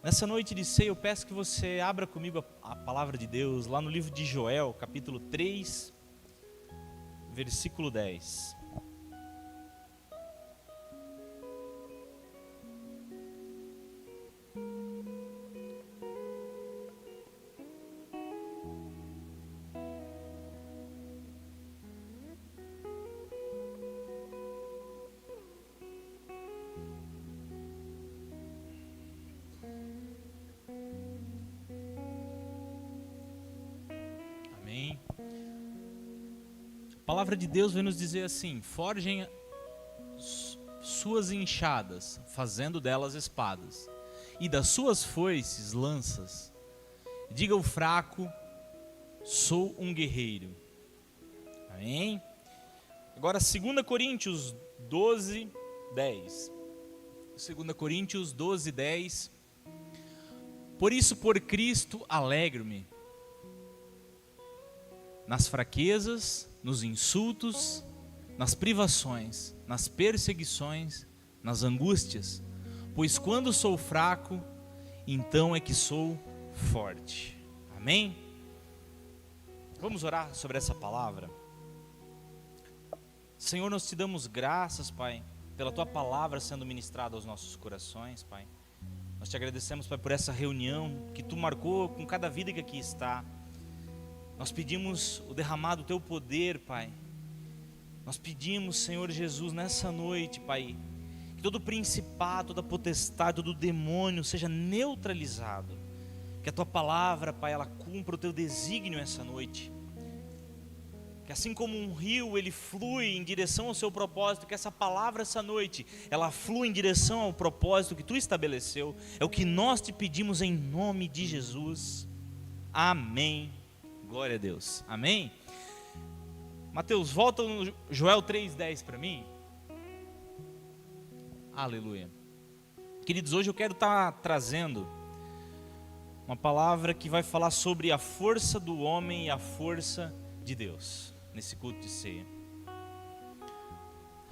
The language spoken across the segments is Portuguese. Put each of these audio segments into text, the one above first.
Nessa noite de ceia, eu peço que você abra comigo a palavra de Deus, lá no livro de Joel, capítulo 3, versículo 10. Amém. A palavra de Deus vem nos dizer assim: forjem suas enxadas, fazendo delas espadas, e das suas foices lanças. Diga ao fraco: sou um guerreiro. Amém. Agora 2 Coríntios 12, 10. 2 Coríntios 12, 10. Por isso, por Cristo, alegro-me nas fraquezas, nos insultos, nas privações, nas perseguições, nas angústias, pois quando sou fraco, então é que sou forte. Amém? Vamos orar sobre essa palavra? Senhor, nós te damos graças, Pai, pela Tua palavra sendo ministrada aos nossos corações, Pai. Nós te agradecemos, Pai, por essa reunião que Tu marcou com cada vida que aqui está. Nós pedimos o derramado do Teu poder, Pai. Nós pedimos, Senhor Jesus, nessa noite, Pai, que todo principado, toda potestade, todo demônio seja neutralizado. Que a Tua palavra, Pai, ela cumpra o Teu desígnio essa noite. Que assim como um rio, ele flui em direção ao seu propósito, que essa palavra essa noite, ela flui em direção ao propósito que Tu estabeleceu. É o que nós te pedimos em nome de Jesus. Amém. Glória a Deus. Amém? Mateus, volta no Joel 3,10 para mim. Aleluia. Queridos, hoje eu quero estar trazendo uma palavra que vai falar sobre a força do homem e a força de Deus, nesse culto de ceia.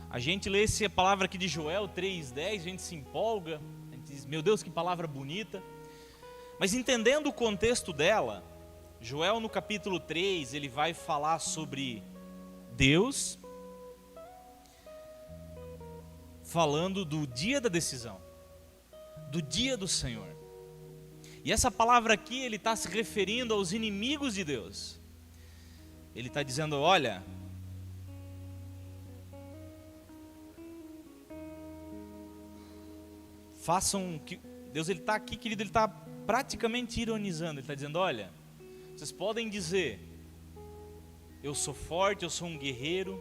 A gente lê essa palavra aqui de Joel 3,10, a gente se empolga, a gente diz, meu Deus, que palavra bonita. Mas entendendo o contexto dela, Joel no capítulo 3, ele vai falar sobre Deus, falando do dia da decisão, do dia do Senhor. E essa palavra aqui, ele está se referindo aos inimigos de Deus. Ele está dizendo, olha, façam que... Deus, ele está aqui, querido, ele está praticamente ironizando. Ele está dizendo, olha, vocês podem dizer, eu sou forte, eu sou um guerreiro,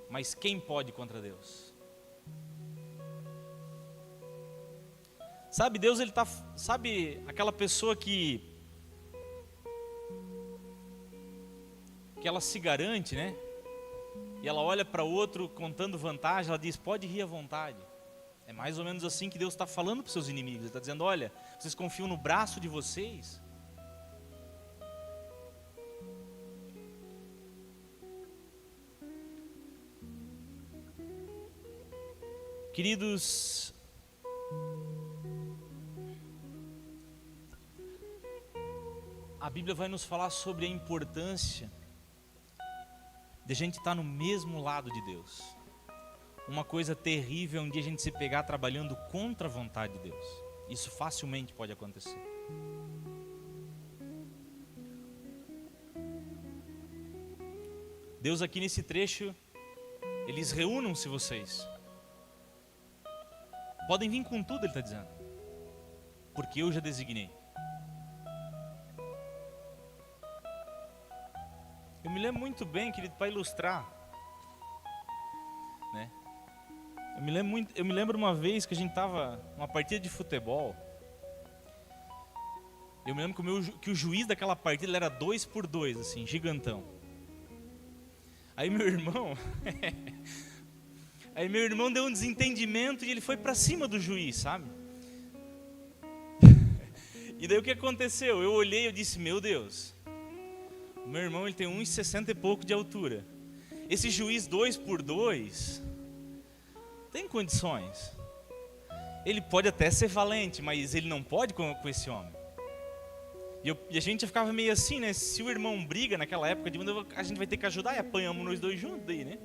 mas quem pode contra Deus? Sabe, Deus, ele tá, sabe aquela pessoa que ela se garante, né? E ela olha para o outro contando vantagem, ela diz, pode rir à vontade. É mais ou menos assim que Deus está falando para os seus inimigos. Ele está dizendo, olha, vocês confiam no braço de vocês? Queridos, a Bíblia vai nos falar sobre a importância de a gente estar no mesmo lado de Deus. Uma coisa terrível é um dia a gente se pegar trabalhando contra a vontade de Deus. Isso facilmente pode acontecer. Deus aqui nesse trecho, eles reúnam-se vocês. Podem vir com tudo, ele está dizendo. Porque eu já designei. Eu me lembro muito bem, querido, para ilustrar, né? Eu me lembro uma vez que a gente estava numa partida de futebol. Eu me lembro que o juiz daquela partida ele era 2x2, assim, gigantão. Aí meu irmão deu um desentendimento e ele foi para cima do juiz, sabe? E daí o que aconteceu? Eu olhei e eu disse, meu Deus, o meu irmão ele tem 1,60 e pouco de altura. Esse juiz 2x2, tem condições. Ele pode até ser valente, mas ele não pode com esse homem. E a gente ficava meio assim, né? Se o irmão briga naquela época, a gente vai ter que ajudar e apanhamos nós dois juntos daí, né?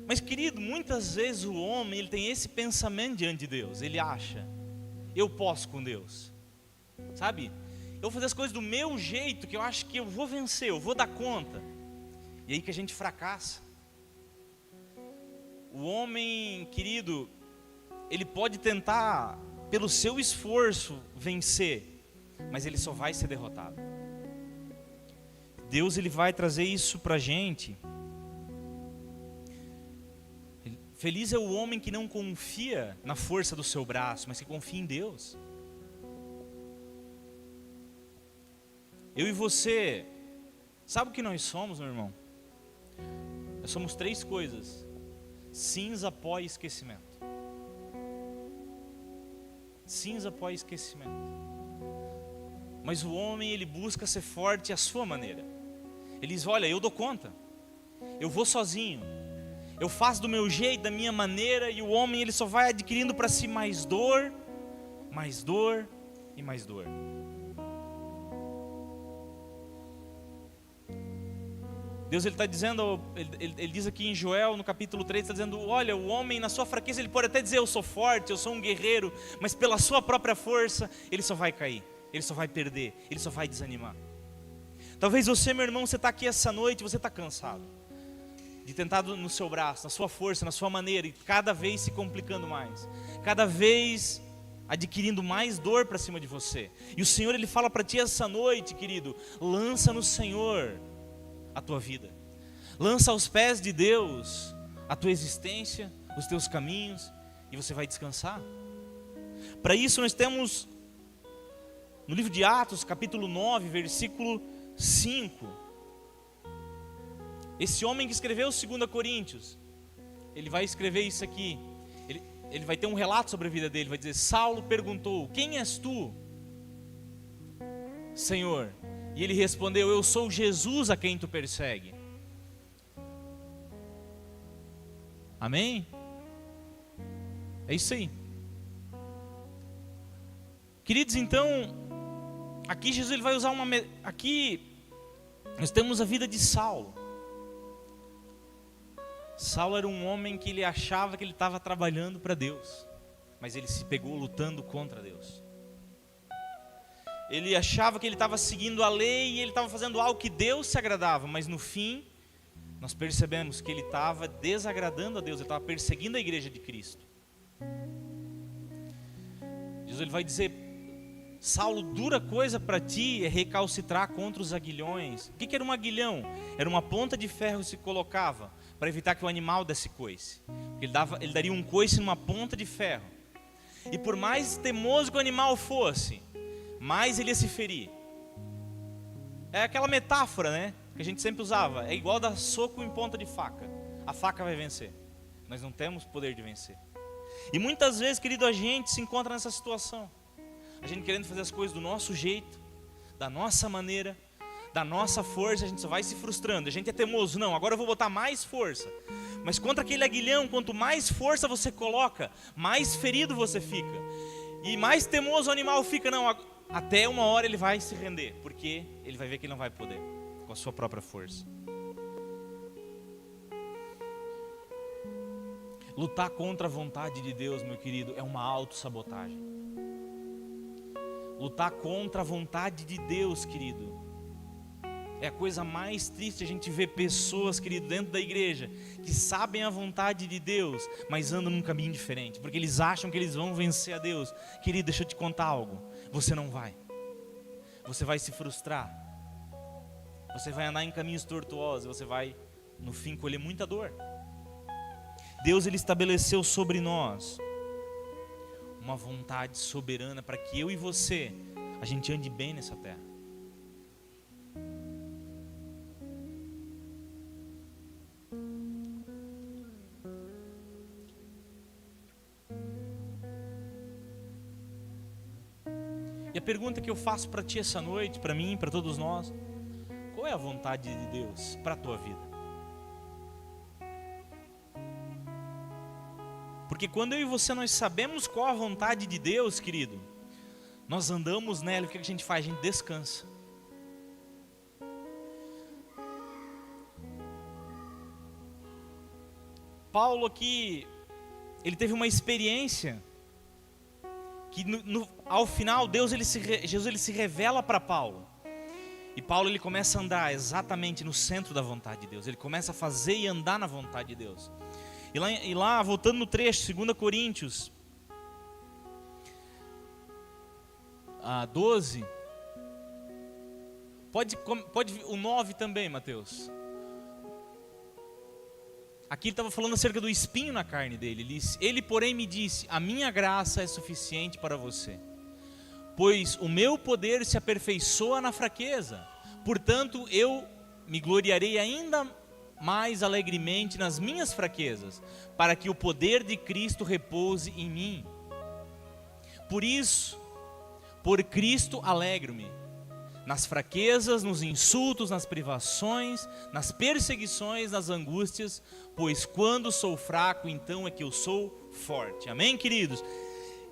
Mas querido, muitas vezes o homem, ele tem esse pensamento diante de Deus. Ele acha, eu posso com Deus, sabe? Eu vou fazer as coisas do meu jeito, que eu acho que eu vou vencer, eu vou dar conta. E aí que a gente fracassa. O homem, querido, ele pode tentar, pelo seu esforço, vencer, mas ele só vai ser derrotado. Deus, ele vai trazer isso pra gente. Feliz é o homem que não confia na força do seu braço, mas que confia em Deus. Eu e você, sabe o que nós somos, meu irmão? Nós somos 3 coisas: cinza, pó e esquecimento. Cinza, pó e esquecimento. Mas o homem, ele busca ser forte à sua maneira. Ele diz, olha, eu dou conta, eu vou sozinho, eu faço do meu jeito, da minha maneira. E o homem, ele só vai adquirindo para si mais dor e mais dor. Deus, ele está dizendo, ele diz aqui em Joel, no capítulo 3, está dizendo, olha, o homem na sua fraqueza, ele pode até dizer, eu sou forte, eu sou um guerreiro, mas pela sua própria força, ele só vai cair, ele só vai perder, ele só vai desanimar. Talvez você, meu irmão, você está aqui essa noite, você está cansado de tentar no seu braço, na sua força, na sua maneira, e cada vez se complicando mais, cada vez adquirindo mais dor para cima de você. E o Senhor, ele fala para ti essa noite, querido, lança no Senhor a tua vida, lança aos pés de Deus a tua existência, os teus caminhos, e você vai descansar. Para isso nós temos no livro de Atos, capítulo 9, versículo 5, esse homem que escreveu 2 Coríntios, ele vai escrever isso aqui, ele vai ter um relato sobre a vida dele, vai dizer, Saulo perguntou, quem és tu, Senhor? E ele respondeu, eu sou Jesus a quem tu persegue. Amém? É isso aí. Queridos, então, aqui Jesus, ele vai usar aqui nós temos a vida de Saulo. Saulo era um homem que ele achava que ele estava trabalhando para Deus, mas ele se pegou lutando contra Deus. Ele achava que ele estava seguindo a lei e ele estava fazendo algo que Deus se agradava, mas no fim, nós percebemos que ele estava desagradando a Deus, ele estava perseguindo a igreja de Cristo. Jesus, ele vai dizer, Saulo, dura coisa para ti é recalcitrar contra os aguilhões. O que era um aguilhão? Era uma ponta de ferro que se colocava para evitar que o animal desse coice. Ele daria um coice numa ponta de ferro. E por mais teimoso que o animal fosse, mais ele ia se ferir. É aquela metáfora, né, que a gente sempre usava. É igual dar soco em ponta de faca. A faca vai vencer. Nós não temos poder de vencer. E muitas vezes, querido, a gente se encontra nessa situação. A gente querendo fazer as coisas do nosso jeito, da nossa maneira, da nossa força, a gente só vai se frustrando. A gente é teimoso, não, agora eu vou botar mais força. Mas contra aquele aguilhão, quanto mais força você coloca, mais ferido você fica. E mais teimoso o animal fica, não, até uma hora ele vai se render, porque ele vai ver que ele não vai poder, com a sua própria força. Lutar contra a vontade de Deus, meu querido, é uma autossabotagem. Lutar contra a vontade de Deus, querido, é a coisa mais triste. A gente vê pessoas, querido, dentro da igreja, que sabem a vontade de Deus, mas andam num caminho diferente, porque eles acham que eles vão vencer a Deus. Querido, deixa eu te contar algo, você não vai. Você vai se frustrar, você vai andar em caminhos tortuosos, você vai, no fim, colher muita dor. Deus, ele estabeleceu sobre nós uma vontade soberana para que eu e você, a gente ande bem nessa terra. E a pergunta que eu faço para ti essa noite, para mim, para todos nós, qual é a vontade de Deus para a tua vida? Porque quando eu e você nós sabemos qual a vontade de Deus, querido, nós andamos nela, o que a gente faz? A gente descansa. Paulo aqui, ele teve uma experiência que ao final Jesus ele se revela para Paulo. E Paulo ele começa a andar exatamente no centro da vontade de Deus. Ele começa a fazer e andar na vontade de Deus. E lá voltando no trecho, 2 Coríntios 12. Pode o 9 também, Mateus. Aqui ele estava falando acerca do espinho na carne dele. Ele, porém, me disse: a minha graça é suficiente para você, pois o meu poder se aperfeiçoa na fraqueza. Portanto, eu me gloriarei ainda mais alegremente nas minhas fraquezas, para que o poder de Cristo repouse em mim. Por isso, por Cristo alegro-me, nas fraquezas, nos insultos, nas privações, nas perseguições, nas angústias, pois quando sou fraco, então é que eu sou forte. Amém, queridos?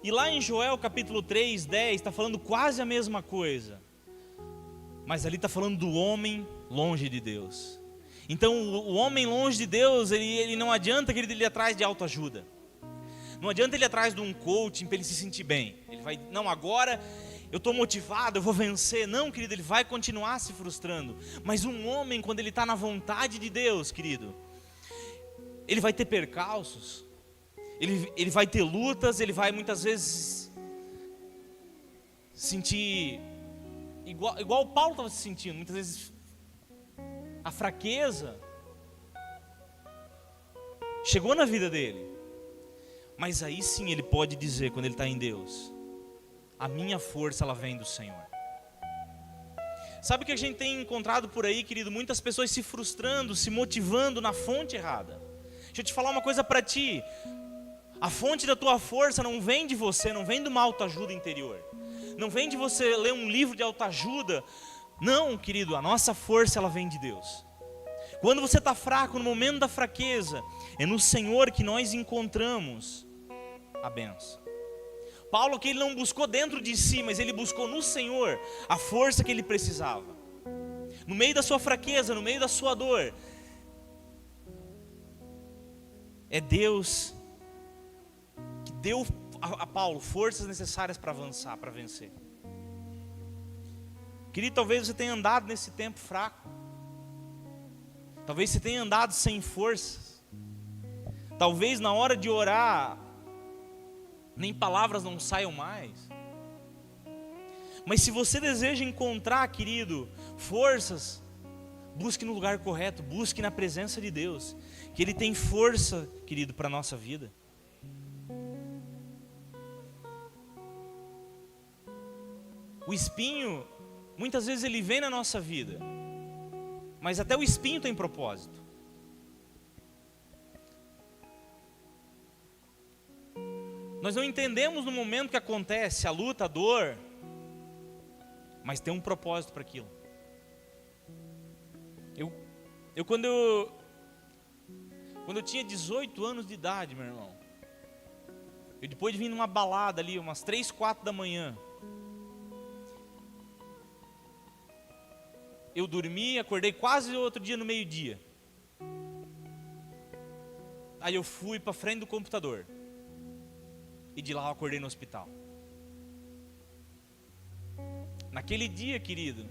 E lá em Joel capítulo 3, 10, está falando quase a mesma coisa, mas ali está falando do homem longe de Deus. Então o homem longe de Deus, ele não adianta que ele ir atrás de autoajuda, não adianta ele ir atrás de um coaching para ele se sentir bem. Ele vai, não, agora eu estou motivado, eu vou vencer. Não, querido, ele vai continuar se frustrando. Mas um homem, quando ele está na vontade de Deus, querido, ele vai ter percalços, ele vai ter lutas, ele vai muitas vezes sentir igual o Paulo estava se sentindo, muitas vezes a fraqueza chegou na vida dele. Mas aí sim ele pode dizer, quando ele está em Deus: a minha força ela vem do Senhor. Sabe o que a gente tem encontrado por aí, querido? Muitas pessoas se frustrando, se motivando na fonte errada. Deixa eu te falar uma coisa para ti: a fonte da tua força não vem de você, não vem de uma autoajuda interior, não vem de você ler um livro de autoajuda. Não, querido, a nossa força ela vem de Deus. Quando você está fraco, no momento da fraqueza, é no Senhor que nós encontramos a bênção. Paulo, que ele não buscou dentro de si, mas ele buscou no Senhor a força que ele precisava. No meio da sua fraqueza, no meio da sua dor, é Deus que deu a Paulo forças necessárias para avançar, para vencer. Querido, talvez você tenha andado nesse tempo fraco. Talvez você tenha andado sem forças. Talvez na hora de orar nem palavras não saiam mais. Mas se você deseja encontrar, querido, forças, busque no lugar correto, busque na presença de Deus, que Ele tem força, querido, para a nossa vida. O espinho, muitas vezes ele vem na nossa vida, mas até o espinho tem propósito. Nós não entendemos no momento que acontece a luta, a dor, mas tem um propósito para aquilo. Quando eu tinha 18 anos de idade, meu irmão, eu depois de vir numa balada ali, umas 3, 4 da manhã, eu dormi, acordei quase outro dia no meio-dia. Aí eu fui para frente do computador. E de lá eu acordei no hospital. Naquele dia, querido,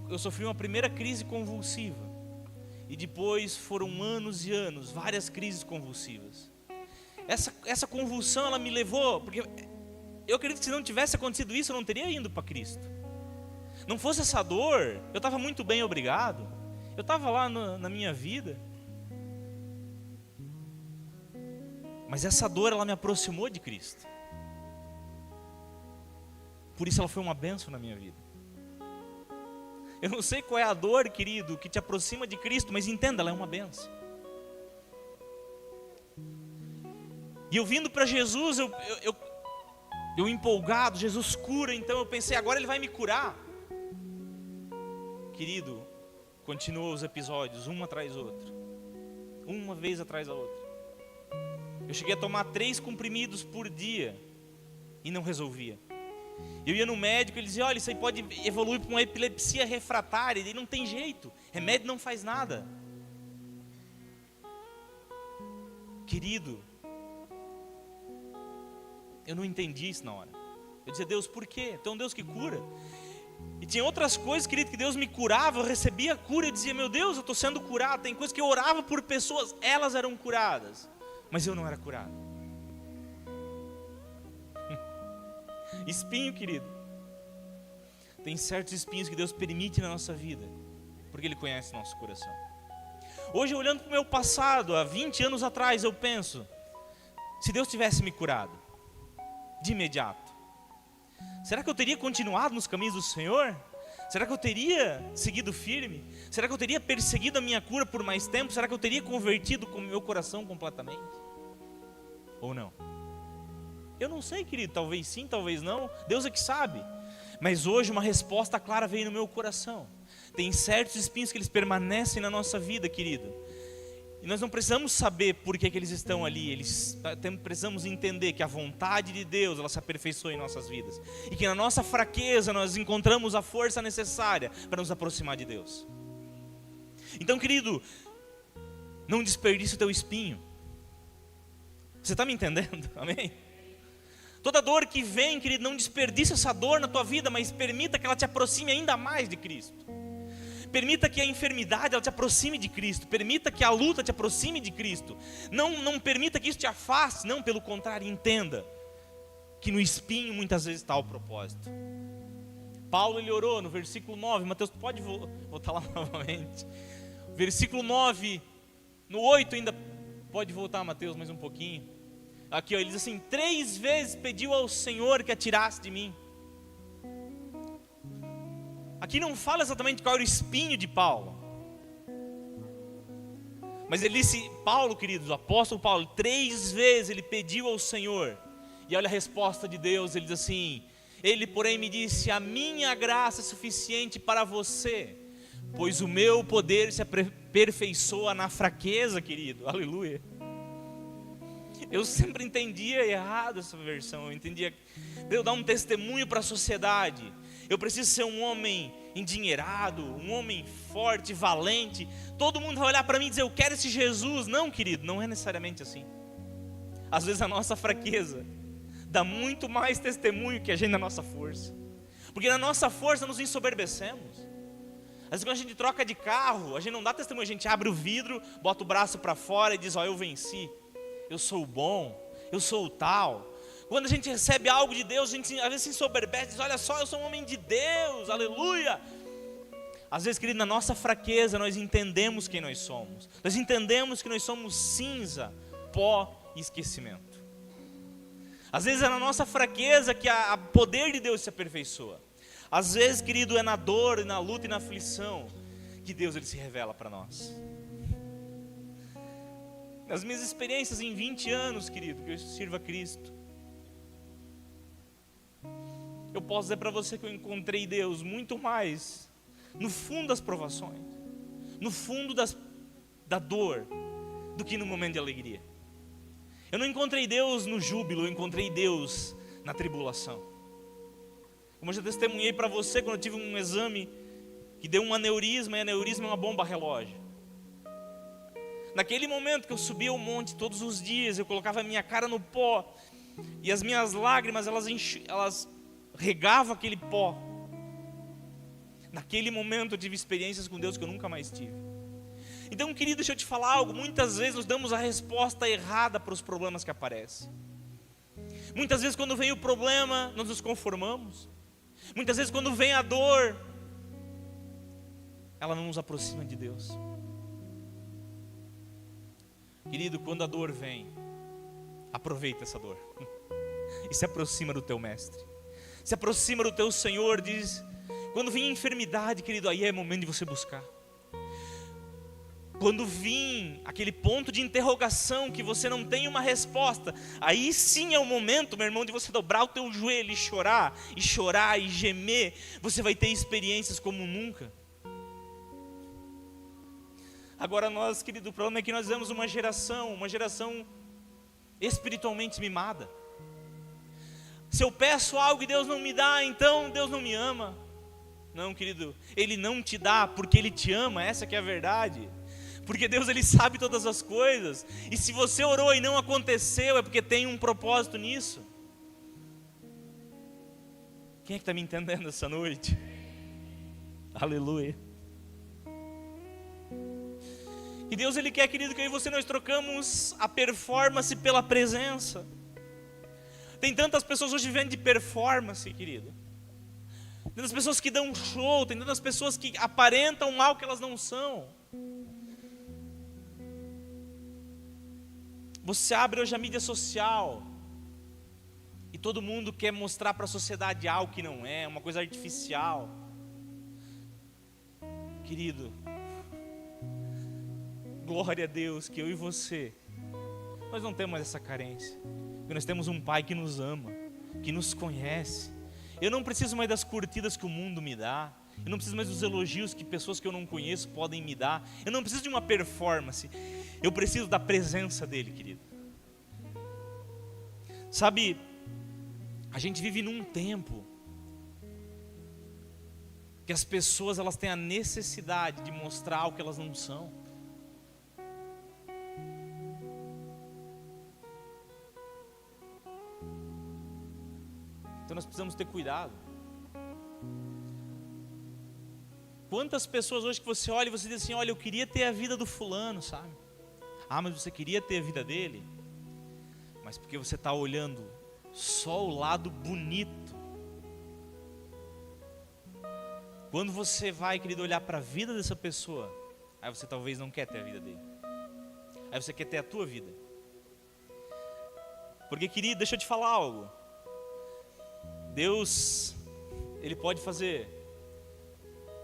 eu sofri uma primeira crise convulsiva. E depois foram anos e anos, várias crises convulsivas. Essa convulsão, ela me levou, porque eu acredito que se não tivesse acontecido isso, eu não teria ido para Cristo. Não fosse essa dor, eu estava muito bem, obrigado. Eu estava lá na minha vida. Mas essa dor, ela me aproximou de Cristo. Por isso ela foi uma bênção na minha vida. Eu não sei qual é a dor, querido, que te aproxima de Cristo, mas entenda, ela é uma bênção. E eu vindo para Jesus, eu empolgado, Jesus cura, então eu pensei, agora Ele vai me curar. Querido, continua os episódios, um atrás do outro, uma vez atrás da outra. Eu cheguei a tomar 3 comprimidos por dia e não resolvia. Eu ia no médico, ele dizia, olha, isso aí pode evoluir para uma epilepsia refratária, e não tem jeito, remédio não faz nada. Querido, eu não entendi isso na hora. Eu dizia, Deus, por quê? Tu é um Deus que cura. E tinha outras coisas, querido, que Deus me curava, eu recebia a cura, eu dizia, meu Deus, eu estou sendo curado. Tem coisas que eu orava por pessoas, elas eram curadas, mas eu não era curado. Espinho, querido. Tem certos espinhos que Deus permite na nossa vida, porque Ele conhece nosso coração. Hoje, olhando para o meu passado, há 20 anos atrás, eu penso, se Deus tivesse me curado, de imediato, será que eu teria continuado nos caminhos do Senhor? Será que eu teria seguido firme? Será que eu teria perseguido a minha cura por mais tempo? Será que eu teria convertido com o meu coração completamente? Ou não? Eu não sei, querido, talvez sim, talvez não, Deus é que sabe. Mas hoje uma resposta clara veio no meu coração. Tem certos espinhos que eles permanecem na nossa vida, querido. E nós não precisamos saber por que eles estão ali. Precisamos entender que a vontade de Deus, ela se aperfeiçoa em nossas vidas. E que na nossa fraqueza nós encontramos a força necessária para nos aproximar de Deus. Então, querido, não desperdice o teu espinho. Você está me entendendo? Amém? Toda dor que vem, querido, não desperdice essa dor na tua vida, mas permita que ela te aproxime ainda mais de Cristo. Permita que a enfermidade ela te aproxime de Cristo. Permita que a luta te aproxime de Cristo. Não permita que isso te afaste. Não, pelo contrário, entenda que no espinho muitas vezes está o propósito. Paulo, ele orou no versículo 9. Mateus, pode voltar lá novamente. Versículo 9, no 8 ainda. Pode voltar, Mateus, mais um pouquinho. Aqui, ó, ele diz assim, 3 vezes pediu ao Senhor que a tirasse de mim. Aqui não fala exatamente qual era o espinho de Paulo. Mas ele disse, Paulo, queridos, o apóstolo Paulo, 3 vezes ele pediu ao Senhor. E olha a resposta de Deus, ele diz assim, ele porém me disse, a minha graça é suficiente para você, pois o meu poder se aperfeiçoa na fraqueza, querido, aleluia. Eu sempre entendia errado essa versão, eu entendia, para eu dar um testemunho para a sociedade, eu preciso ser um homem endinheirado, um homem forte, valente, todo mundo vai olhar para mim e dizer, eu quero esse Jesus. Não, querido, não é necessariamente assim. Às vezes a nossa fraqueza dá muito mais testemunho que a gente na nossa força, porque na nossa força nos ensoberbecemos. Às vezes quando a gente troca de carro, a gente não dá testemunho, a gente abre o vidro, bota o braço para fora e diz, ó, eu venci. Eu sou o bom, eu sou o tal. Quando a gente recebe algo de Deus, a gente às vezes se ensoberbece, diz, olha só, eu sou um homem de Deus, aleluia. Às vezes, querido, na nossa fraqueza nós entendemos quem nós somos. Nós entendemos que nós somos cinza, pó e esquecimento. Às vezes é na nossa fraqueza que o poder de Deus se aperfeiçoa. Às vezes, querido, é na dor, na luta e na aflição que Deus ele se revela para nós. Nas minhas experiências em 20 anos, querido, que eu sirvo a Cristo, eu posso dizer para você que eu encontrei Deus muito mais no fundo das provações, no fundo da dor, do que no momento de alegria. Eu não encontrei Deus no júbilo, eu encontrei Deus na tribulação. Como eu já testemunhei para você, quando eu tive um exame que deu um aneurisma, e aneurisma é uma bomba relógio. Naquele momento que eu subia o monte todos os dias, eu colocava a minha cara no pó, e as minhas lágrimas, elas regavam aquele pó. Naquele momento eu tive experiências com Deus que eu nunca mais tive. Então, querido, deixa eu te falar algo, muitas vezes nós damos a resposta errada para os problemas que aparecem. Muitas vezes quando vem o problema, nós nos conformamos. Muitas vezes quando vem a dor, ela não nos aproxima de Deus. Querido, quando a dor vem, aproveita essa dor e se aproxima do teu mestre, se aproxima do teu Senhor. Diz, quando vem a enfermidade, querido, aí é momento de você buscar. Quando vir aquele ponto de interrogação que você não tem uma resposta, aí sim é o momento, meu irmão, de você dobrar o teu joelho e chorar e gemer. Você vai ter experiências como nunca. Agora nós, querido, o problema é que nós vemos uma geração espiritualmente mimada. Se eu peço algo e Deus não me dá, então Deus não me ama. Não, querido, Ele não te dá porque Ele te ama, essa que é a verdade. Porque Deus, Ele sabe todas as coisas. E se você orou e não aconteceu, é porque tem um propósito nisso. Quem é que está me entendendo essa noite? Aleluia. E Deus, Ele quer, querido, que eu e você nós trocamos a performance pela presença. Tem tantas pessoas hoje vivendo de performance, querido. Tem tantas pessoas que dão show, tem tantas pessoas que aparentam algo que elas não são. Você abre hoje a mídia social e todo mundo quer mostrar para a sociedade algo que não é, uma coisa artificial. Querido, glória a Deus que eu e você, nós não temos essa carência. Porque nós temos um Pai que nos ama, que nos conhece. Eu não preciso mais das curtidas que o mundo me dá. Eu não preciso mais dos elogios que pessoas que eu não conheço podem me dar. Eu não preciso de uma performance. Eu preciso da presença dEle, querido. Sabe, a gente vive num tempo que as pessoas elas têm a necessidade de mostrar algo que elas não são. Então nós precisamos ter cuidado. Quantas pessoas hoje que você olha e você diz assim, olha, eu queria ter a vida do fulano, sabe? Ah, mas você queria ter a vida dele? Mas porque você está olhando só o lado bonito. Quando você vai, querido, olhar para a vida dessa pessoa, aí você talvez não quer ter a vida dele. Aí você quer ter a tua vida. Porque, querido, deixa eu te falar algo. Deus, Ele pode fazer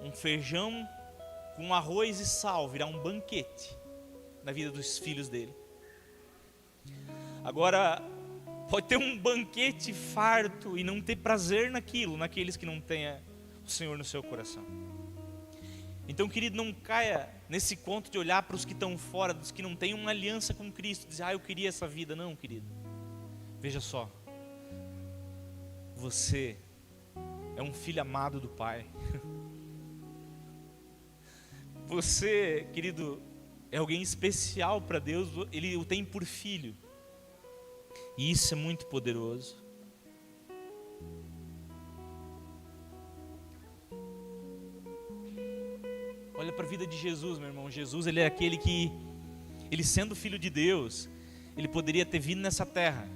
um feijão com arroz e sal, virar um banquete na vida dos filhos dele. Agora, pode ter um banquete farto e não ter prazer naqueles que não têm o Senhor no seu coração. Então, querido, não caia nesse conto de olhar para os que estão fora, dos que não têm uma aliança com Cristo, dizer, eu queria essa vida. Não, querido, veja só. Você é um filho amado do Pai. Você, querido, é alguém especial para Deus. Ele o tem por filho. E isso é muito poderoso. Olha para a vida de Jesus, meu irmão. Jesus, ele é aquele que, ele sendo filho de Deus, ele poderia ter vindo nessa terra,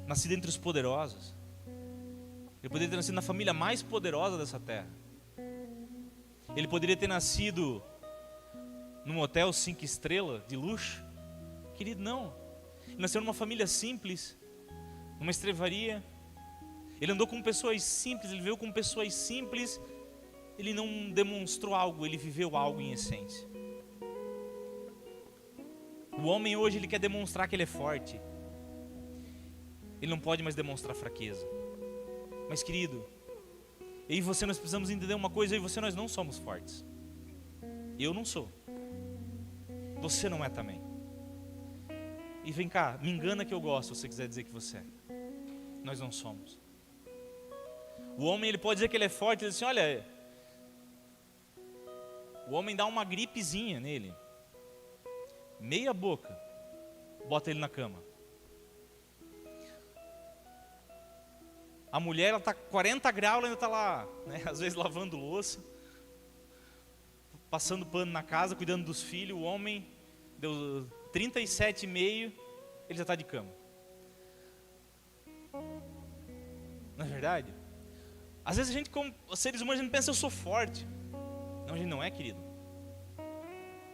nascido entre os poderosos. Ele poderia ter nascido na família mais poderosa dessa terra. Ele poderia ter nascido num hotel 5 estrelas de luxo. Querido, não. Ele nasceu numa família simples, numa estrevaria. Ele andou com pessoas simples, ele veio com pessoas simples. Ele não demonstrou algo, ele viveu algo em essência. O homem hoje, ele quer demonstrar que ele é forte. Ele não pode mais demonstrar fraqueza. Mas, querido, eu e você nós precisamos entender uma coisa, eu e você nós não somos fortes. Eu não sou. Você não é também. E vem cá, me engana que eu gosto, se você quiser dizer que você é. Nós não somos. O homem, ele pode dizer que ele é forte, ele diz assim, olha, o homem dá uma gripezinha nele, meia boca, bota ele na cama. A mulher, ela está 40 graus, ela ainda está lá, né? Às vezes lavando louça, passando pano na casa, cuidando dos filhos. O homem deu 37,5, ele já está de cama. Não é verdade? Às vezes a gente, como seres humanos, a gente pensa, eu sou forte. Não, a gente não é, querido.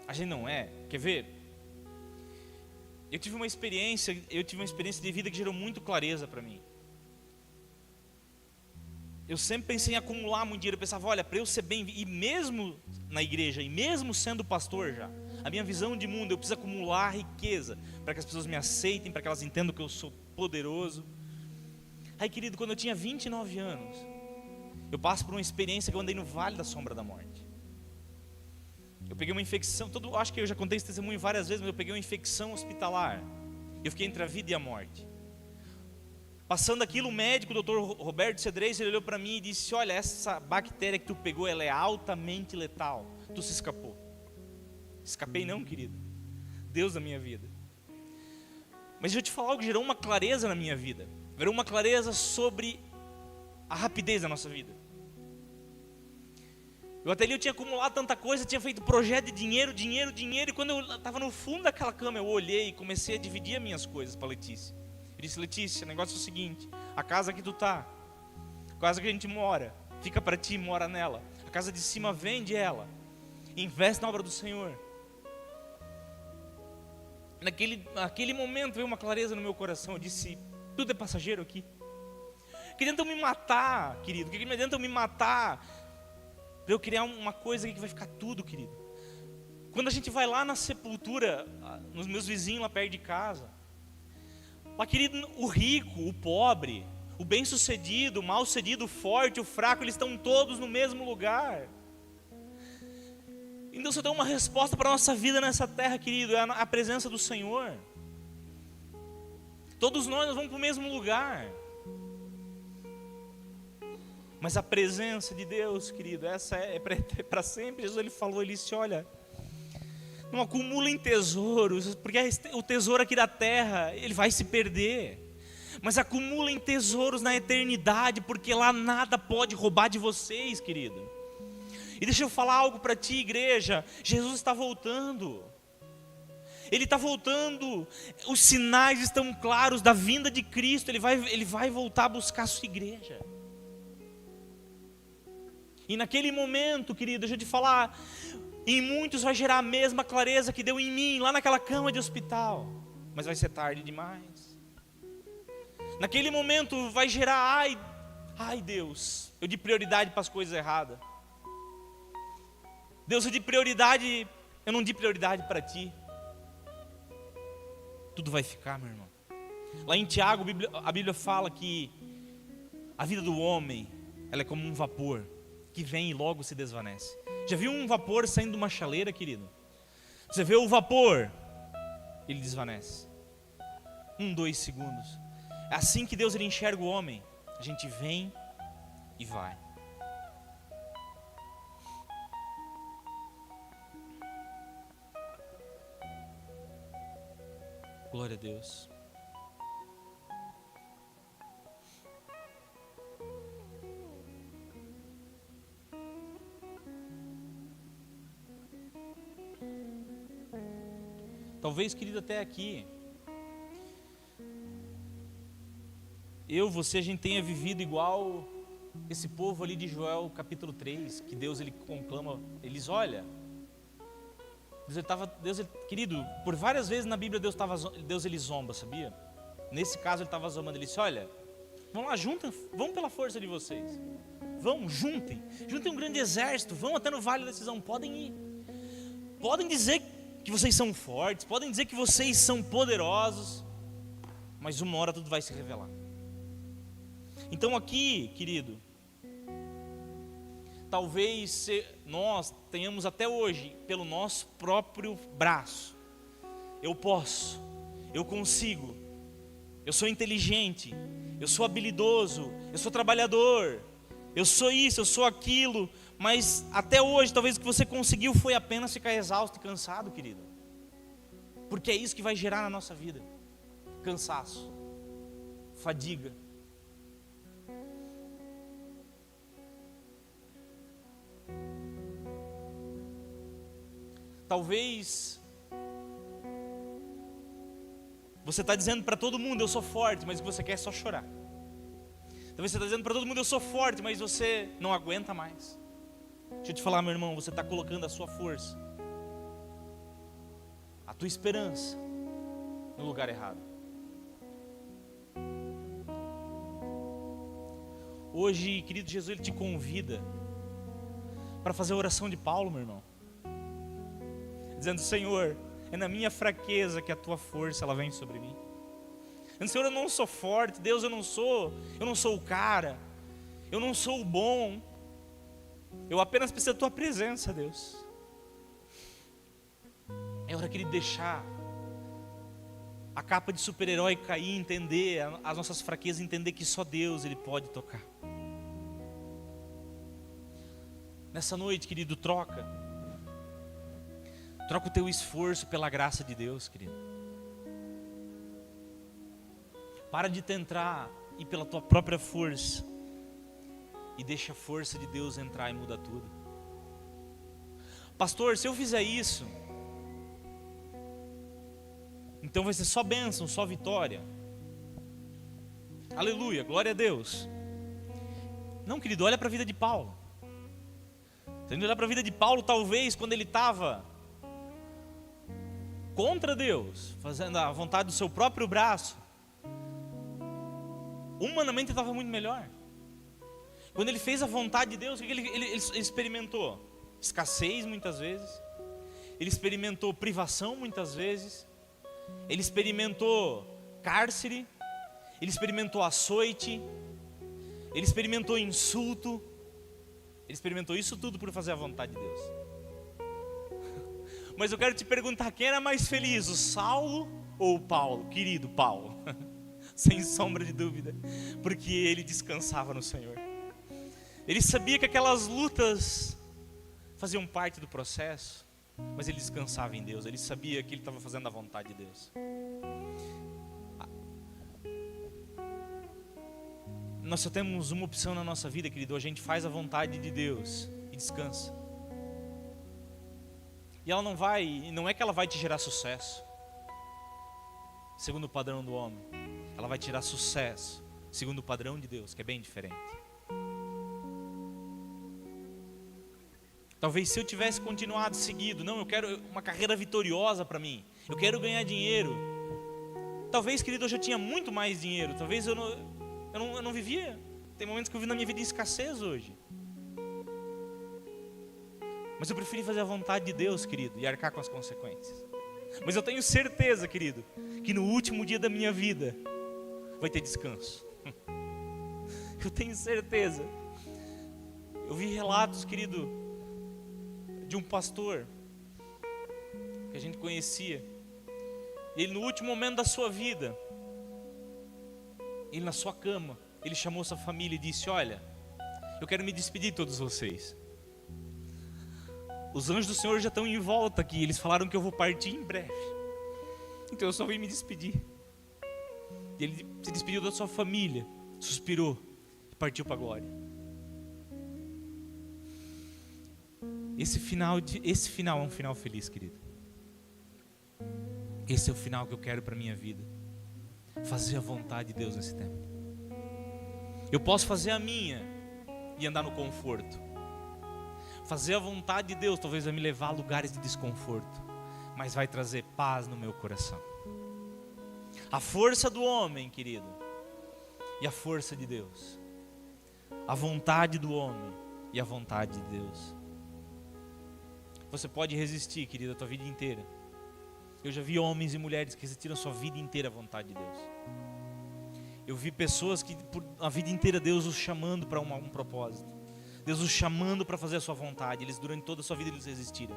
A gente não é. Quer ver? Eu tive uma experiência de vida que gerou muito clareza para mim. Eu sempre pensei em acumular muito dinheiro. Eu pensava, olha, para eu ser bem, e mesmo na igreja, e mesmo sendo pastor já, a minha visão de mundo, eu preciso acumular riqueza, para que as pessoas me aceitem, para que elas entendam que eu sou poderoso. Aí, querido, quando eu tinha 29 anos, eu passo por uma experiência que eu andei no vale da sombra da morte. Eu peguei uma infecção, acho que eu já contei esse testemunho várias vezes, mas eu peguei uma infecção hospitalar. Eu fiquei entre a vida e a morte. Passando aquilo, o médico, o Dr. Roberto Cedrez, ele olhou para mim e disse: olha, essa bactéria que tu pegou, ela é altamente letal. Tu se escapou. Escapei não, querido. Deus da minha vida. Mas eu te falar algo que gerou uma clareza na minha vida. Gerou uma clareza sobre a rapidez da nossa vida. Eu até ali eu tinha acumulado tanta coisa, tinha feito projeto de dinheiro, e quando eu estava no fundo daquela cama, eu olhei e comecei a dividir as minhas coisas para Letícia. Eu disse: Letícia, o negócio é o seguinte, a casa que tu tá, a casa que a gente mora, fica para ti, mora nela. A casa de cima, vende ela, investe na obra do Senhor. Naquele momento veio uma clareza no meu coração. Eu disse: tudo é passageiro aqui. Que tentam me matar, querido, que tentam me matar para eu criar uma coisa aqui que vai ficar tudo, querido. Quando a gente vai lá na sepultura, nos meus vizinhos lá perto de casa, lá, querido, o rico, o pobre, o bem-sucedido, o mal-sucedido, o forte, o fraco, eles estão todos no mesmo lugar. Então, se eu tenho uma resposta para a nossa vida nessa terra, querido, é a presença do Senhor. Todos nós vamos para o mesmo lugar. Mas a presença de Deus, querido, essa é para sempre. Jesus, ele falou, ele disse: olha, não acumulem tesouros, porque o tesouro aqui da terra, ele vai se perder. Mas acumulem tesouros na eternidade, porque lá nada pode roubar de vocês, querido. E deixa eu falar algo para ti, igreja. Jesus está voltando. Ele está voltando. Os sinais estão claros da vinda de Cristo. Ele vai voltar a buscar a sua igreja. E naquele momento, querido, deixa eu te falar, em muitos vai gerar a mesma clareza que deu em mim, lá naquela cama de hospital. Mas vai ser tarde demais. Naquele momento vai gerar, ai Deus, eu dei prioridade para as coisas erradas. Deus, eu não dei prioridade para ti. Tudo vai ficar, meu irmão. Lá em Tiago, a Bíblia fala que a vida do homem, ela é como um vapor que vem e logo se desvanece. Já viu um vapor saindo de uma chaleira, querido? Você vê o vapor, ele desvanece. 2 segundos. É assim que Deus, ele enxerga o homem. A gente vem e vai. Glória a Deus. Talvez, querido, até aqui, você, a gente tenha vivido igual esse povo ali de Joel capítulo 3, que Deus, ele conclama, eles, olha, querido, por várias vezes na Bíblia Deus ele zomba, sabia? Nesse caso ele estava zombando, ele disse: olha, vão lá, vão pela força de vocês, vão, juntem um grande exército, vão até no vale da decisão, podem ir, podem dizer que vocês são fortes, podem dizer que vocês são poderosos, mas uma hora tudo vai se revelar. Então aqui, querido, talvez nós tenhamos até hoje, pelo nosso próprio braço, eu posso, eu consigo, eu sou inteligente, eu sou habilidoso, eu sou trabalhador, eu sou isso, eu sou aquilo, mas até hoje talvez o que você conseguiu foi apenas ficar exausto e cansado, querido, porque é isso que vai gerar na nossa vida: cansaço, fadiga. Talvez você está dizendo para todo mundo: eu sou forte, mas o que você quer é só chorar. Talvez você está dizendo para todo mundo: eu sou forte, mas você não aguenta mais. Deixa eu te falar, meu irmão, você está colocando a sua força, a tua esperança, no lugar errado. Hoje, querido, Jesus, ele te convida para fazer a oração de Paulo, meu irmão, dizendo: Senhor, é na minha fraqueza que a tua força, ela vem sobre mim. Senhor, eu não sou forte, Deus, eu não sou o cara, eu não sou o bom, eu apenas preciso da tua presença, Deus. É hora, querido, deixar a capa de super-herói cair, entender as nossas fraquezas, entender que só Deus Ele pode tocar. Nessa noite, querido, troca o teu esforço pela graça de Deus, querido. Para de tentar ir pela tua própria força e deixa a força de Deus entrar e muda tudo. Pastor, se eu fizer isso, então vai ser só bênção, só vitória. Aleluia, glória a Deus. Não, querido, olha para a vida de Paulo. Você tem que olhar para a vida de Paulo, talvez, quando ele estava contra Deus, fazendo a vontade do seu próprio braço, humanamente estava muito melhor. Quando ele fez a vontade de Deus, o que ele experimentou? Escassez muitas vezes, ele experimentou privação muitas vezes, ele experimentou cárcere, ele experimentou açoite, ele experimentou insulto, ele experimentou isso tudo por fazer a vontade de Deus. Mas eu quero te perguntar, quem era mais feliz, o Saulo ou o Paulo? Querido Paulo, sem sombra de dúvida, porque ele descansava no Senhor. Ele sabia que aquelas lutas faziam parte do processo, mas ele descansava em Deus. Ele sabia que ele estava fazendo a vontade de Deus. Nós só temos uma opção na nossa vida, querido. A gente faz a vontade de Deus e descansa. E ela não é que ela vai te gerar sucesso segundo o padrão do homem. Ela vai tirar sucesso segundo o padrão de Deus, que é bem diferente. Talvez se eu tivesse continuado seguido, não, eu quero uma carreira vitoriosa para mim, eu quero ganhar dinheiro. Talvez, querido, hoje eu tinha muito mais dinheiro. Talvez eu não vivia. Tem momentos que eu vivo na minha vida em escassez hoje. Mas eu preferi fazer a vontade de Deus, querido, e arcar com as consequências. Mas eu tenho certeza, querido, que no último dia da minha vida vai ter descanso. Eu tenho certeza. Eu vi relatos, querido, de um pastor que a gente conhecia. Ele, no último momento da sua vida, ele na sua cama, ele chamou sua família e disse: olha, eu quero me despedir de todos vocês. Os anjos do Senhor já estão em volta aqui, eles falaram que eu vou partir em breve, então eu só vim me despedir. E ele se despediu da sua família, suspirou e partiu para a glória. Esse final é um final feliz, querido. Esse é o final que eu quero para a minha vida. Fazer a vontade de Deus nesse tempo. Eu posso fazer a minha e andar no conforto. Fazer a vontade de Deus talvez vai me levar a lugares de desconforto, mas vai trazer paz no meu coração. A força do homem, querido, e a força de Deus. A vontade do homem e a vontade de Deus. Você pode resistir, querido, a tua vida inteira. Eu já vi homens e mulheres que resistiram a sua vida inteira à vontade de Deus. Eu vi pessoas que por a vida inteira Deus os chamando para um propósito. Deus os chamando para fazer a sua vontade. Eles durante toda a sua vida eles resistiram.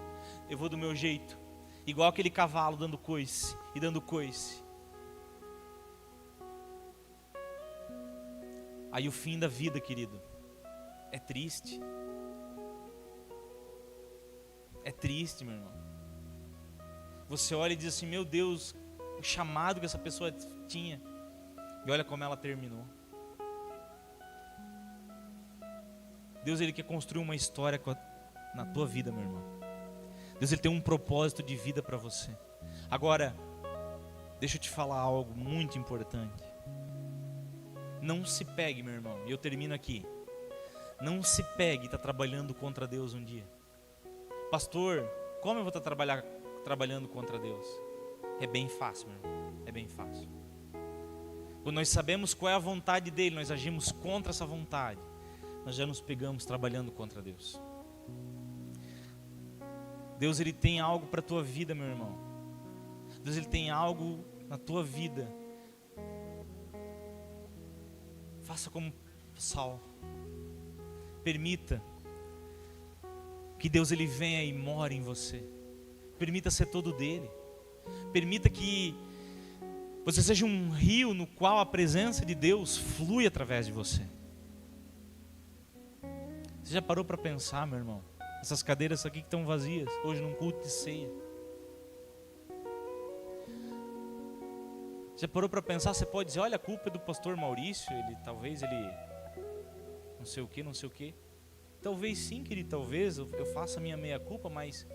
Eu vou do meu jeito. Igual aquele cavalo dando coice e dando coice. Aí o fim da vida, querido, é triste. É triste, meu irmão. Você olha e diz assim: meu Deus, o chamado que essa pessoa tinha. E olha como ela terminou. Deus, Ele quer construir uma história na tua vida, meu irmão. Deus, Ele tem um propósito de vida para você. Agora, deixa eu te falar algo muito importante. Não se pegue, meu irmão, e eu termino aqui. Não se pegue e está trabalhando contra Deus um dia. Pastor, como eu vou estar trabalhando contra Deus? É bem fácil, meu irmão, é bem fácil. Quando nós sabemos qual é a vontade dEle, nós agimos contra essa vontade, nós já nos pegamos trabalhando contra Deus. Deus, Ele tem algo para a tua vida, meu irmão. Deus, Ele tem algo na tua vida. Faça como Saulo. Permita que Deus, Ele venha e more em você. Permita ser todo dele. Permita que Você seja um rio no qual a presença de Deus flui através de você. Você já parou para pensar, meu irmão? Essas cadeiras aqui que estão vazias, hoje num culto de ceia. Você já parou para pensar? Você pode dizer, olha, a culpa é do pastor Maurício, talvez ele não sei o que, não sei o que. Talvez sim, querido, talvez eu faça a minha meia culpa, mas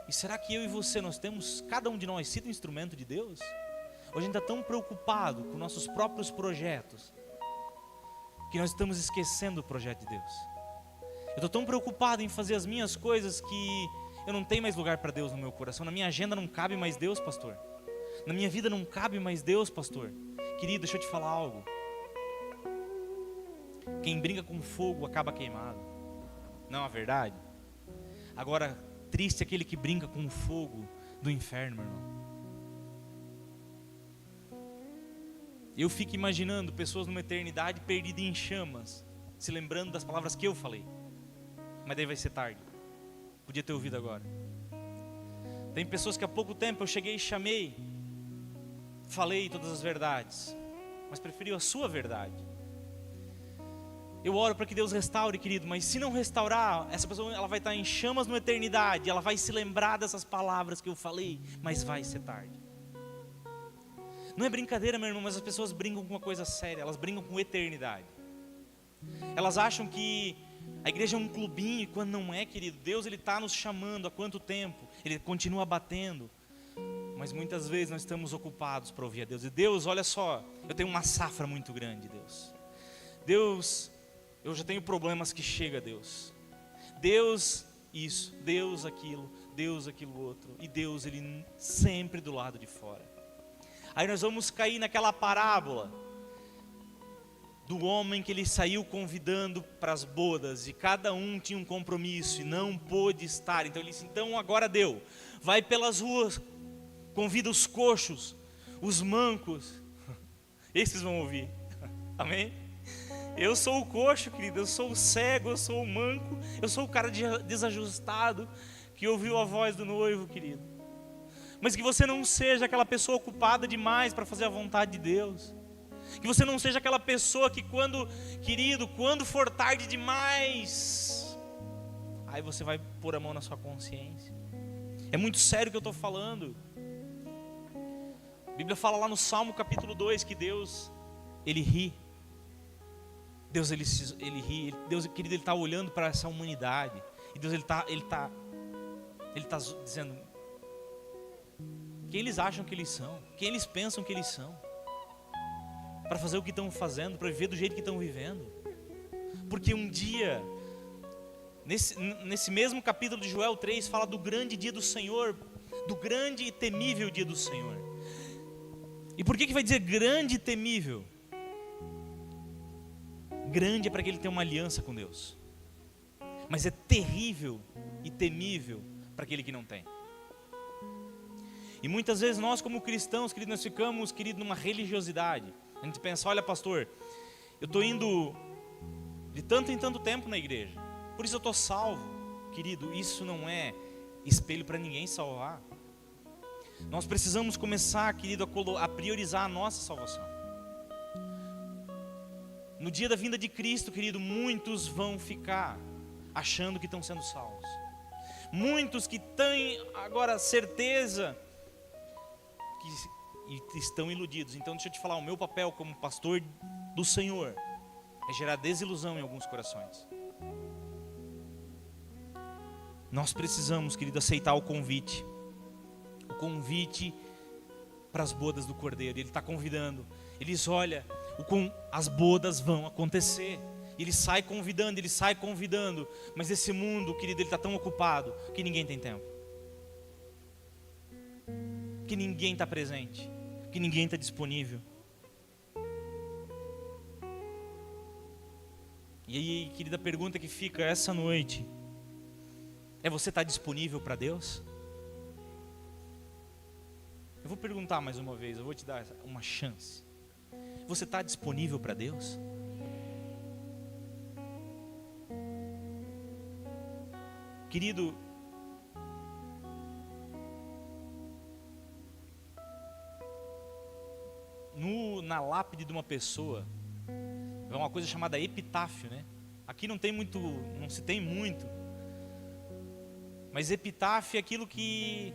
e será que eu e você, nós temos, cada um de nós, sido instrumento de Deus? Hoje a gente está tão preocupado com nossos próprios projetos, que nós estamos esquecendo o projeto de Deus. Eu estou tão preocupado em fazer as minhas coisas que eu não tenho mais lugar para Deus no meu coração. Na minha agenda não cabe mais Deus, pastor. Na minha vida não cabe mais Deus, pastor. Querido, deixa eu te falar algo. Quem brinca com fogo acaba queimado. Não é verdade? Agora, triste é aquele que brinca com o fogo do inferno, meu irmão. Eu fico imaginando pessoas numa eternidade perdidas em chamas, se lembrando das palavras que eu falei. Mas daí vai ser tarde. Podia ter ouvido agora. Tem pessoas que há pouco tempo eu cheguei e chamei, falei todas as verdades, mas preferiu a sua verdade. Eu oro para que Deus restaure, querido, mas se não restaurar, essa pessoa ela vai estar em chamas na eternidade, ela vai se lembrar dessas palavras que eu falei, mas vai ser tarde. Não é brincadeira, meu irmão, mas as pessoas brincam com uma coisa séria, elas brincam com eternidade. Elas acham que a igreja é um clubinho, e quando não é, querido, Deus ele está nos chamando há quanto tempo? Ele continua batendo, mas muitas vezes nós estamos ocupados para ouvir a Deus. E Deus, olha só, eu tenho uma safra muito grande, Deus. Deus, eu já tenho problemas que chega, Deus. Deus isso, Deus aquilo outro. E Deus, ele sempre do lado de fora. Aí nós vamos cair naquela parábola do homem que ele saiu convidando para as bodas, e cada um tinha um compromisso e não pôde estar. Então ele disse, então agora deu, vai pelas ruas, convida os coxos, os mancos, esses vão ouvir, amém? Eu sou o coxo, querido, eu sou o cego, eu sou o manco, eu sou o cara desajustado, que ouviu a voz do noivo, querido. Mas que você não seja aquela pessoa ocupada demais para fazer a vontade de Deus. Que você não seja aquela pessoa que quando for tarde demais, aí você vai pôr a mão na sua consciência. É muito sério o que eu estou falando. A Bíblia fala lá no Salmo capítulo 2 que Deus, ele ri. Deus, ele ri. Deus, querido, ele está olhando para essa humanidade. E Deus, ele está dizendo, quem eles acham que eles são? Quem eles pensam que eles são? Para fazer o que estão fazendo, para viver do jeito que estão vivendo. Porque um dia, nesse mesmo capítulo de Joel 3, fala do grande dia do Senhor, do grande e temível dia do Senhor. E por que vai dizer grande e temível? Grande é para que ele tenha uma aliança com Deus, mas é terrível e temível para aquele que não tem. E muitas vezes nós como cristãos, querido, nós ficamos, querido, numa religiosidade. A gente pensa, olha pastor, eu estou indo de tanto em tanto tempo na igreja, por isso eu estou salvo. Querido, isso não é espelho para ninguém salvar. Nós precisamos começar, querido, a priorizar a nossa salvação. No dia da vinda de Cristo, querido, muitos vão ficar achando que estão sendo salvos. Muitos que têm agora certeza que estão iludidos. Então deixa eu te falar, o meu papel como pastor do Senhor é gerar desilusão em alguns corações. Nós precisamos, querido, aceitar o convite para as bodas do Cordeiro. Ele está convidando. Ele diz, olha, as bodas vão acontecer. Ele sai convidando, mas esse mundo, querido, ele está tão ocupado que ninguém tem tempo, que ninguém está presente, que ninguém está disponível. E aí, querida, a pergunta que fica essa noite é: você está disponível para Deus? Eu vou perguntar mais uma vez, eu vou te dar uma chance. Você está disponível para Deus? Querido, Na lápide de uma pessoa, é uma coisa chamada epitáfio, né? Aqui não se tem muito, mas epitáfio é aquilo que,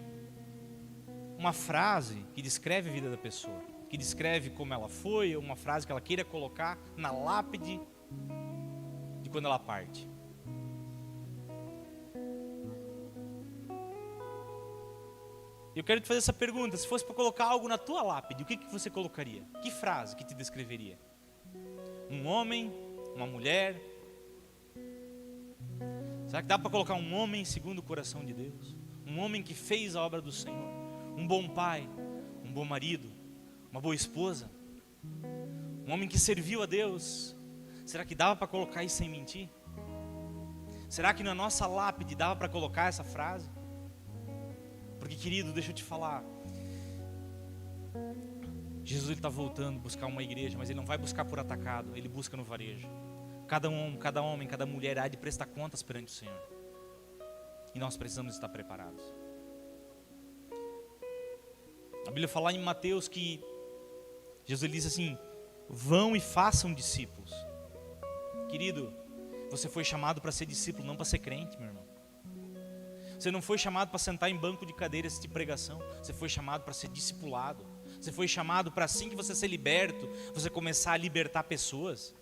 uma frase que descreve a vida da pessoa, que descreve como ela foi, uma frase que ela queira colocar na lápide de quando ela parte. Eu quero te fazer essa pergunta: se fosse para colocar algo na tua lápide, o que você colocaria? Que frase que te descreveria? Um homem? Uma mulher? Será que dá para colocar um homem segundo o coração de Deus? Um homem que fez a obra do Senhor? Um bom pai? Um bom marido? Uma boa esposa? Um homem que serviu a Deus? Será que dava para colocar isso sem mentir? Será que na nossa lápide dava para colocar essa frase? Porque, querido, deixa eu te falar, Jesus está voltando a buscar uma igreja, mas Ele não vai buscar por atacado, Ele busca no varejo. Cada homem, cada mulher há de prestar contas perante o Senhor. E nós precisamos estar preparados. A Bíblia fala em Mateus que Jesus diz assim: vão e façam discípulos. Querido, você foi chamado para ser discípulo, não para ser crente, meu irmão. Você não foi chamado para sentar em banco de cadeira de pregação. Você foi chamado para ser discipulado. Você foi chamado para, assim que você ser liberto, você começar a libertar pessoas.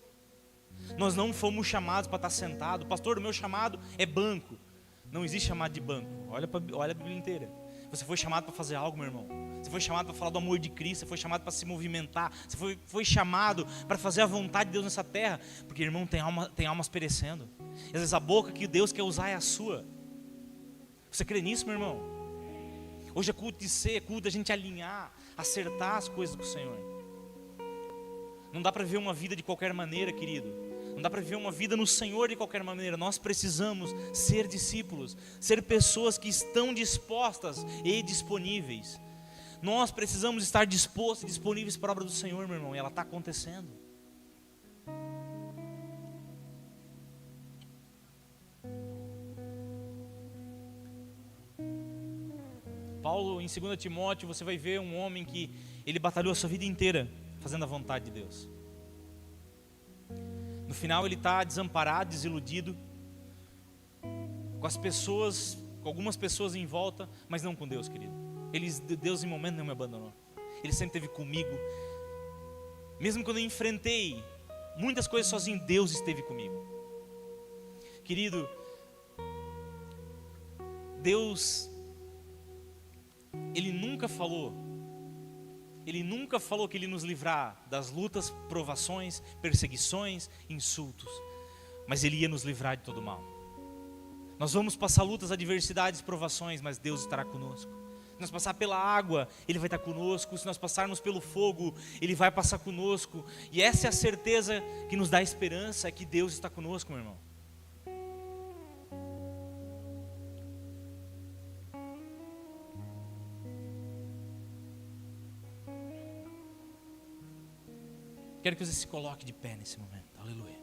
Nós não fomos chamados para estar sentado. Pastor, o meu chamado é banco. Não existe chamado de banco. Olha a Bíblia inteira. Você foi chamado para fazer algo, meu irmão. Você foi chamado para falar do amor de Cristo. Você foi chamado para se movimentar. Você foi chamado para fazer a vontade de Deus nessa terra. Porque, irmão, tem almas perecendo. E às vezes a boca que Deus quer usar é a sua. Você crê nisso, meu irmão? Hoje é culto de ser, é culto da gente alinhar, acertar as coisas com o Senhor. Não dá para viver uma vida de qualquer maneira, querido. Não dá para viver uma vida no Senhor de qualquer maneira. Nós precisamos ser discípulos, ser pessoas que estão dispostas e disponíveis. Nós precisamos estar dispostos e disponíveis para a obra do Senhor, meu irmão. E ela está acontecendo. Paulo, em 2 Timóteo, você vai ver um homem que ele batalhou a sua vida inteira fazendo a vontade de Deus. No final ele está desamparado, desiludido, com algumas pessoas em volta, mas não com Deus, querido. Deus em momento nenhum me abandonou. Ele sempre esteve comigo. Mesmo quando eu enfrentei muitas coisas sozinho, Deus esteve comigo. Querido, Deus, Ele nunca falou que Ele nos livrar das lutas, provações, perseguições, insultos, mas Ele ia nos livrar de todo mal. Nós vamos passar lutas, adversidades, provações, mas Deus estará conosco. Se nós passar pela água, Ele vai estar conosco. Se nós passarmos pelo fogo, Ele vai passar conosco. E essa é a certeza que nos dá esperança, é que Deus está conosco, meu irmão. Quero que você se coloque de pé nesse momento. Aleluia.